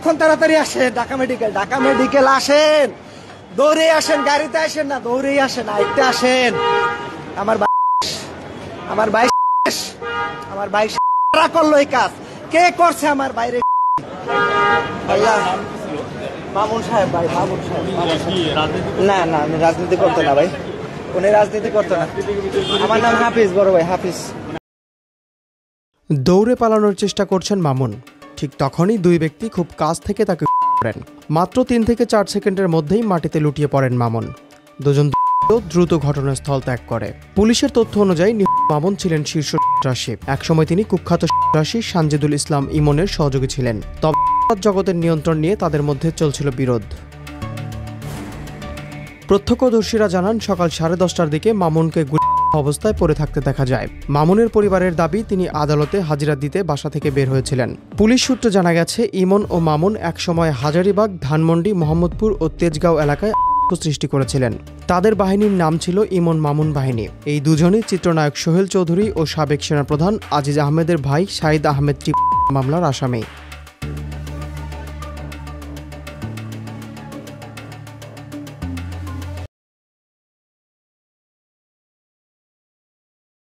এখন তাড়াতাড়ি আসেন ঢাকা মেডিকেল আসেন, দৌড়ে আসেন, গাড়িতে আসেন না, দৌড়েই আসেন, আইতে আসেন। আমার ভাই করলো এই কাজ, কে করছে আমার বাইরে? মামুন সাহেব ভাই, মামুন সাহেব। না না, আমি রাজনীতি করতো না ভাই, উনি রাজনীতি করতো না। আমার নাম হাফিজ, বড় ভাই হাফিজ। দৌড়ে পালানোর চেষ্টা করছেন মামুন, ঠিক তখনই দুই ব্যক্তি খুব কাছ থেকে তাকে করেন। মাত্র 3 থেকে 4 সেকেন্ডের মধ্যেই মাটিতে লুটিয়ে পড়েন মামুন। দুজন দ্রুত ঘটনাস্থল ত্যাগ করে। পুলিশের তথ্য অনুযায়ী মামুন ছিলেন শীর্ষ সন্ত্রাসী। একসময় তিনি কুখ্যাত সন্ত্রাসী সানজিদুল ইসলাম ইমনের সহযোগী ছিলেন। তবে জগতের নিয়ন্ত্রণ নিয়ে তাদের মধ্যে চলছিল বিরোধ। প্রত্যক্ষদর্শীরা জানান, সকাল 10:30টার দিকে মামুনকে অবস্থায় পড়ে থাকতে দেখা যায়। মামুনের পরিবারের দাবি, তিনি আদালতে হাজিরা দিতে বাসা থেকে বের হয়েছিলেন। পুলিশ সূত্রে জানা গেছে, ইমন ও মামুন একসময় হাজারীবাগ, ধানমন্ডি, মোহাম্মদপুর ও তেজগাঁও এলাকায় সৃষ্টি করেছিলেন। তাদের বাহিনীর নাম ছিল ইমন মামুন বাহিনী। এই দুজনই চিত্রনায়ক সোহেল চৌধুরী ও সাবেক সেনাপ্রধান আজিজ আহমেদের ভাই শাহিদ আহমেদ মামলার আসামি।